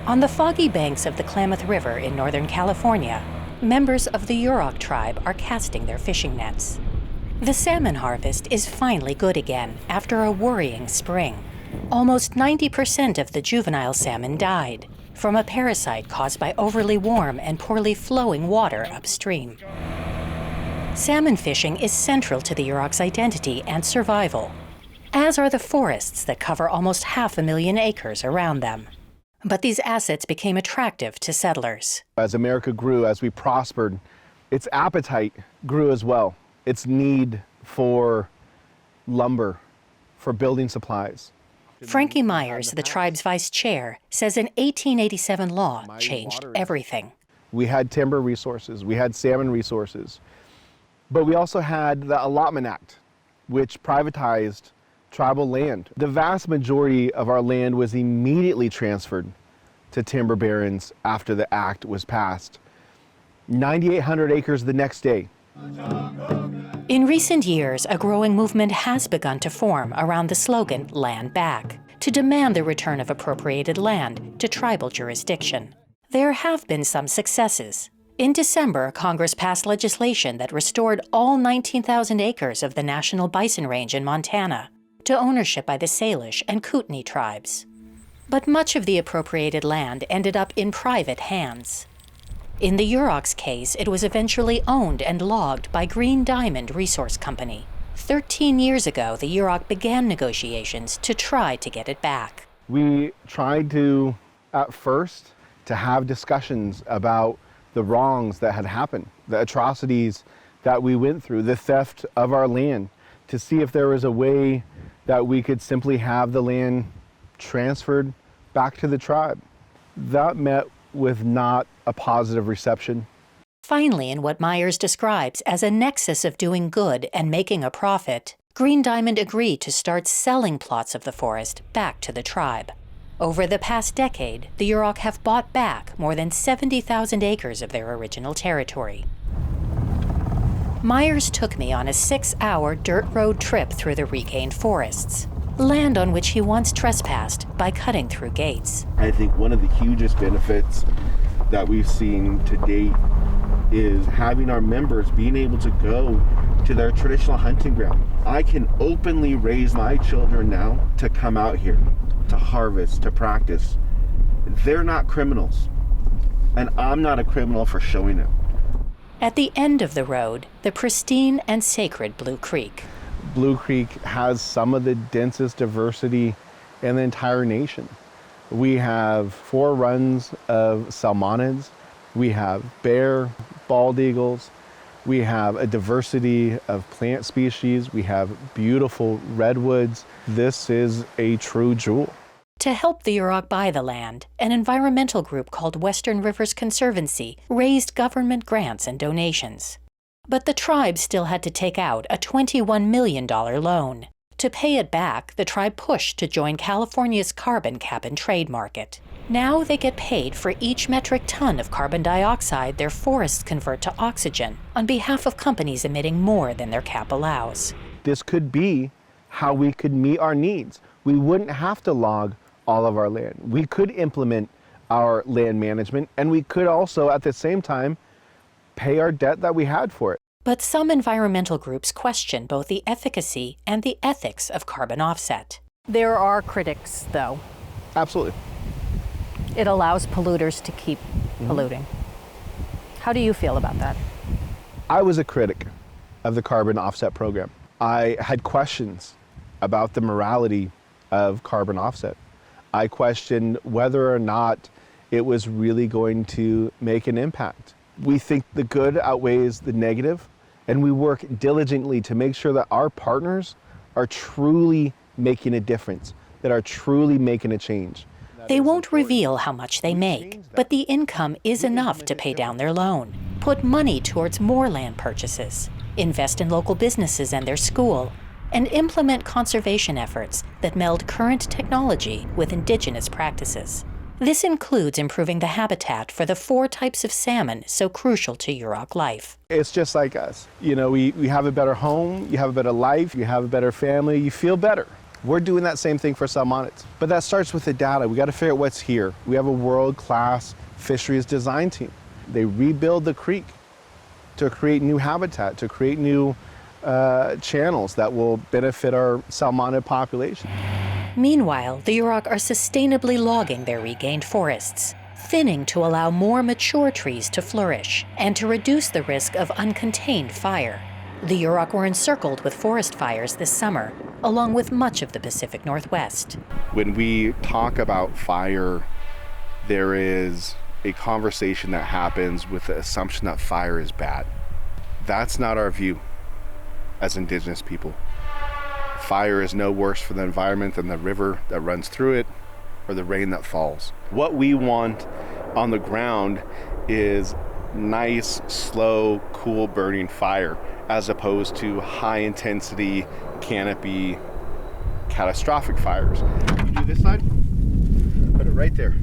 On the foggy banks of the Klamath River in Northern California, members of the Yurok Tribe are casting their fishing nets. The salmon harvest is finally good again after a worrying spring. Almost 90% of the juvenile salmon died from a parasite caused by overly warm and poorly flowing water upstream. Salmon fishing is central to the Yurok's identity and survival, as are the forests that cover almost 500,000 acres around them. But these assets became attractive to settlers. As America grew, as we prospered, its appetite grew as well. Its need for lumber, for building supplies. Frankie Myers, the tribe's vice chair, says an 1887 law changed everything. We had timber resources, we had salmon resources, but we also had the Allotment Act, which privatized tribal land. The vast majority of our land was immediately transferred to timber barons after the act was passed. 9,800 acres the next day. In recent years, a growing movement has begun to form around the slogan, "Land Back," to demand the return of appropriated land to tribal jurisdiction. There have been some successes. In December, Congress passed legislation that restored all 19,000 acres of the National Bison Range in Montana to ownership by the Salish and Kootenai tribes. But much of the appropriated land ended up in private hands. In the Yurok's case, it was eventually owned and logged by Green Diamond Resource Company. 13 years ago, the Yurok began negotiations to try to get it back. We tried to, at first, to have discussions about the wrongs that had happened, the atrocities that we went through, the theft of our land, to see if there was a way that we could simply have the land transferred back to the tribe. That met with not a positive reception. Finally, in what Myers describes as a nexus of doing good and making a profit, Green Diamond agreed to start selling plots of the forest back to the tribe. Over the past decade, the Yurok have bought back more than 70,000 acres of their original territory. Myers took me on a 6-hour dirt road trip through the regained forests, land on which he once trespassed by cutting through gates. I think one of the hugest benefits that we've seen to date is having our members being able to go to their traditional hunting ground. I can openly raise my children now to come out here, to harvest, to practice. They're not criminals, and I'm not a criminal for showing it. At the end of the road, the pristine and sacred Blue Creek. Blue Creek has some of the densest diversity in the entire nation. We have 4 runs of salmonids. We have bear, bald eagles. We have a diversity of plant species. We have beautiful redwoods. This is a true jewel. To help the Yurok buy the land, an environmental group called Western Rivers Conservancy raised government grants and donations. But the tribe still had to take out a $21 million loan. To pay it back, the tribe pushed to join California's carbon cap and trade market. Now they get paid for each metric ton of carbon dioxide their forests convert to oxygen on behalf of companies emitting more than their cap allows. This could be how we could meet our needs. We wouldn't have to log all of our land. We could implement our land management, and we could also, at the same time, pay our debt that we had for it. But some environmental groups question both the efficacy and the ethics of carbon offset. There are critics, though. Absolutely. It allows polluters to keep polluting. How do you feel about that? I was a critic of the carbon offset program. I had questions about the morality of carbon offset. I questioned whether or not it was really going to make an impact. We think the good outweighs the negative, and we work diligently to make sure that our partners are truly making a difference, that are truly making a change. They won't reveal how much they make, but the income is enough to pay down their loan, put money towards more land purchases, invest in local businesses and their school, and implement conservation efforts that meld current technology with indigenous practices. This includes improving the habitat for the 4 types of salmon so crucial to Yurok life. It's just like us. You know, we have a better home, you have a better life, you have a better family, you feel better. We're doing that same thing for salmonids. But that starts with the data. We got to figure out what's here. We have a world-class fisheries design team. They rebuild the creek to create new habitat, to create new channels that will benefit our salmonid population. Meanwhile, the Yurok are sustainably logging their regained forests, thinning to allow more mature trees to flourish and to reduce the risk of uncontained fire. The Yurok were encircled with forest fires this summer, along with much of the Pacific Northwest. When we talk about fire, there is a conversation that happens with the assumption that fire is bad. That's not our view as Indigenous people. Fire is no worse for the environment than the river that runs through it or the rain that falls. What we want on the ground is nice, slow, cool burning fire, as opposed to high intensity, canopy, catastrophic fires. You do this side, put it right there.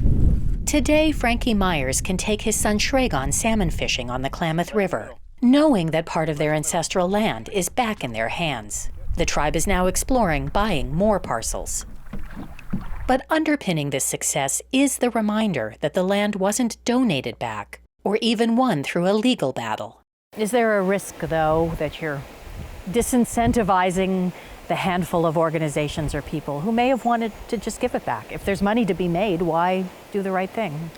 Today, Frankie Myers can take his son Shragon salmon fishing on the Klamath River, knowing that part of their ancestral land is back in their hands. The tribe is now exploring buying more parcels. But underpinning this success is the reminder that the land wasn't donated back, or even won through a legal battle. Is there a risk, though, that you're disincentivizing the handful of organizations or people who may have wanted to just give it back? If there's money to be made, why do the right thing?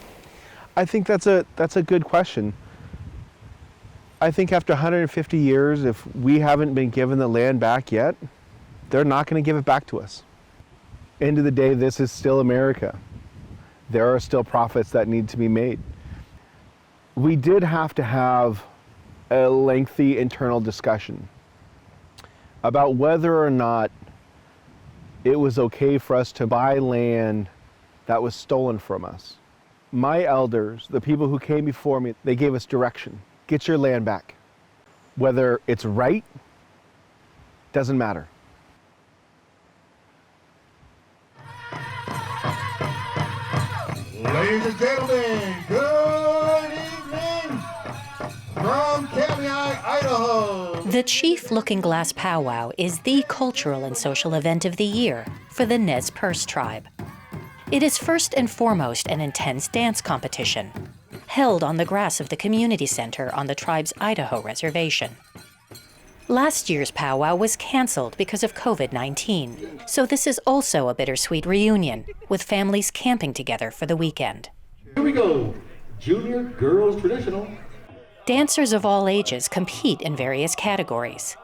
I think that's a good question. I think after 150 years, if we haven't been given the land back yet, they're not going to give it back to us. End of the day, this is still America. There are still profits that need to be made. We did have to have a lengthy internal discussion about whether or not it was okay for us to buy land that was stolen from us. My elders, the people who came before me, they gave us direction. Get your land back. Whether it's right, doesn't matter. Ladies and gentlemen, good evening from Kamai, Idaho. The Chief Looking Glass Powwow is the cultural and social event of the year for the Nez Percé tribe. It is first and foremost an intense dance competition, held on the grass of the community center on the tribe's Idaho reservation. Last year's powwow was canceled because of COVID-19, so this is also a bittersweet reunion, with families camping together for the weekend. Here we go, Junior Girls Traditional. Dancers of all ages compete in various categories.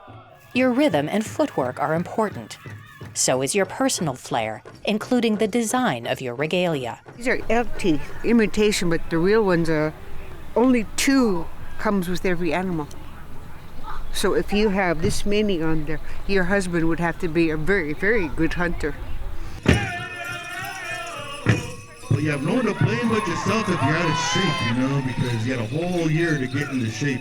Your rhythm and footwork are important. So is your personal flair, including the design of your regalia. These are empty imitation, but the real ones are only 2 comes with every animal. So if you have this many on there, your husband would have to be a very, very good hunter. Well, you have no one to blame but yourself if you're out of shape, because you had a whole year to get into shape.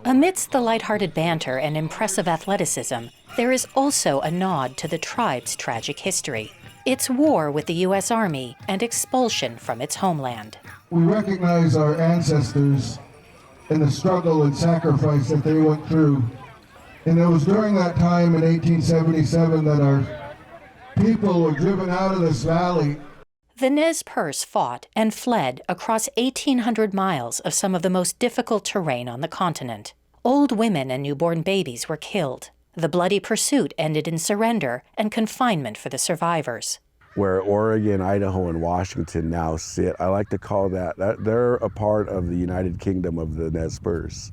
Amidst the lighthearted banter and impressive athleticism, there is also a nod to the tribe's tragic history, its war with the U.S. Army and expulsion from its homeland. We recognize our ancestors and the struggle and sacrifice that they went through. And it was during that time in 1877 that our people were driven out of this valley. The Nez Percé fought and fled across 1,800 miles of some of the most difficult terrain on the continent. Old women and newborn babies were killed. The bloody pursuit ended in surrender and confinement for the survivors. Where Oregon, Idaho, and Washington now sit, I like to call that they're a part of the United Kingdom of the Nez Percé.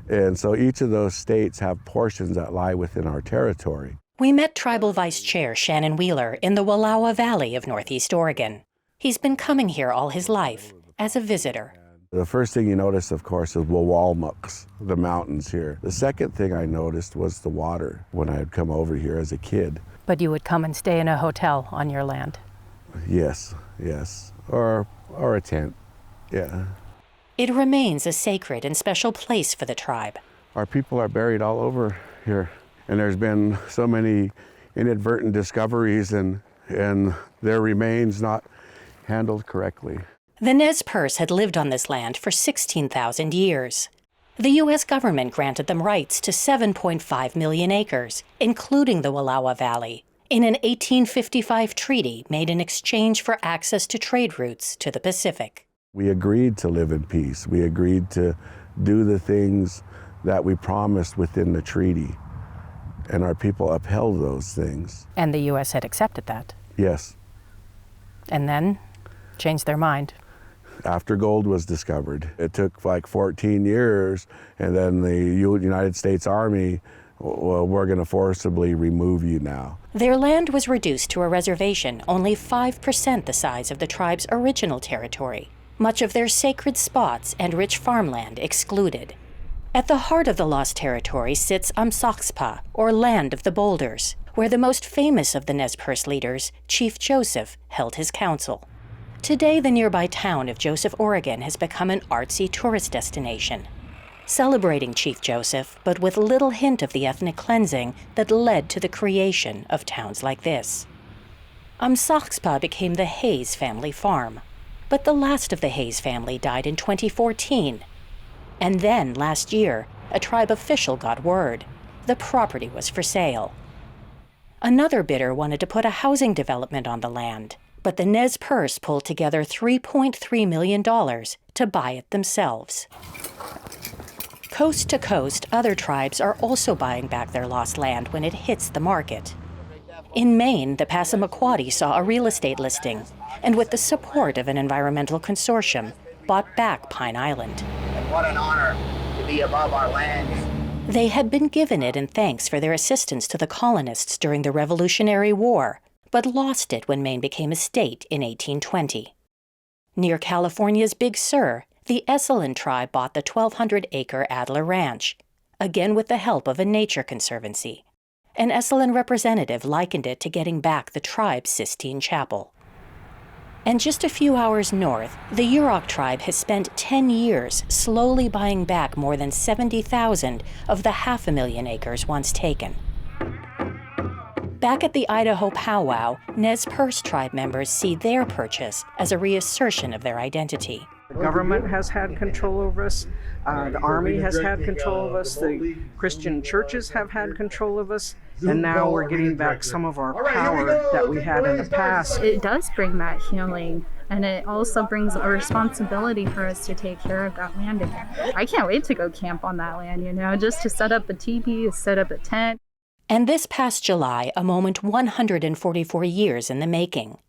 And so each of those states have portions that lie within our territory. We met Tribal Vice Chair Shannon Wheeler in the Wallowa Valley of Northeast Oregon. He's been coming here all his life as a visitor. The first thing you notice, of course, is Wawalmuks, the mountains here. The second thing I noticed was the water when I had come over here as a kid. But you would come and stay in a hotel on your land? Yes, or a tent, yeah. It remains a sacred and special place for the tribe. Our people are buried all over here, and there's been so many inadvertent discoveries and their remains not handled correctly. The Nez Percé had lived on this land for 16,000 years. The U.S. government granted them rights to 7.5 million acres, including the Wallowa Valley, in an 1855 treaty made in exchange for access to trade routes to the Pacific. We agreed to live in peace. We agreed to do the things that we promised within the treaty, and our people upheld those things. And the U.S. had accepted that. Yes. And then changed their mind. After gold was discovered, it took like 14 years, and then the United States Army, well, we're going to forcibly remove you now. Their land was reduced to a reservation only 5% the size of the tribe's original territory, much of their sacred spots and rich farmland excluded. At the heart of the lost territory sits Amsakspa, or Land of the Boulders, where the most famous of the Nez Percé leaders, Chief Joseph, held his council. Today, the nearby town of Joseph, Oregon has become an artsy tourist destination, celebrating Chief Joseph, but with little hint of the ethnic cleansing that led to the creation of towns like this. Amsakspa became the Hayes family farm, but the last of the Hayes family died in 2014. And then, last year, a tribe official got word. The property was for sale. Another bidder wanted to put a housing development on the land, but the Nez Percé pulled together $3.3 million to buy it themselves. Coast to coast, other tribes are also buying back their lost land when it hits the market. In Maine, the Passamaquoddy saw a real estate listing, and with the support of an environmental consortium, bought back Pine Island. And what an honor to be above our lands. They had been given it in thanks for their assistance to the colonists during the Revolutionary War, but lost it when Maine became a state in 1820. Near California's Big Sur, the Esalen tribe bought the 1,200-acre Adler Ranch, again with the help of a nature conservancy. An Esalen representative likened it to getting back the tribe's Sistine Chapel. And just a few hours north, the Yurok Tribe has spent 10 years slowly buying back more than 70,000 of the 500,000 acres once taken. Back at the Idaho powwow, Nez Percé tribe members see their purchase as a reassertion of their identity. The government has had control over us, the Army has had control of us, the Christian churches have had control of us, and now we're getting back some of our power that we had in the past. It does bring that healing, and it also brings a responsibility for us to take care of that land again. I can't wait to go camp on that land, just to set up a teepee, set up a tent. And this past July, a moment 144 years in the making.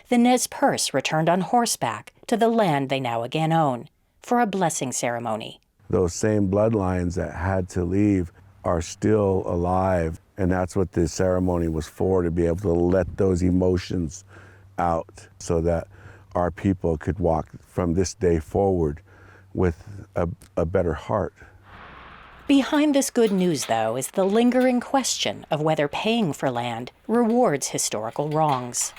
The Nez Percé returned on horseback to the land they now again own for a blessing ceremony. Those same bloodlines that had to leave are still alive, and that's what this ceremony was for, to be able to let those emotions out so that our people could walk from this day forward with a better heart. Behind this good news, though, is the lingering question of whether paying for land rewards historical wrongs.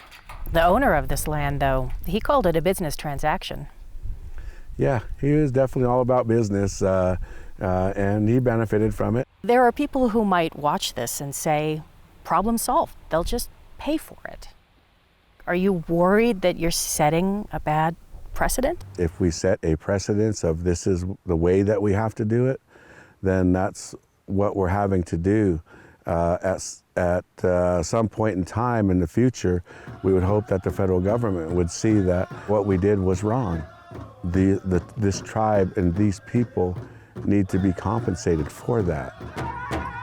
The owner of this land, though, he called it a business transaction. Yeah, he was definitely all about business, and he benefited from it. There are people who might watch this and say, problem solved, they'll just pay for it. Are you worried that you're setting a bad precedent? If we set a precedence of this is the way that we have to do it, then that's what we're having to do. At some point in time in the future, we would hope that the federal government would see that what we did was wrong. This tribe and these people need to be compensated for that.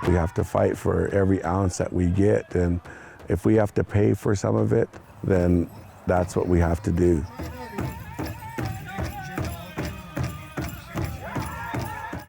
We have to fight for every ounce that we get, and if we have to pay for some of it, then that's what we have to do.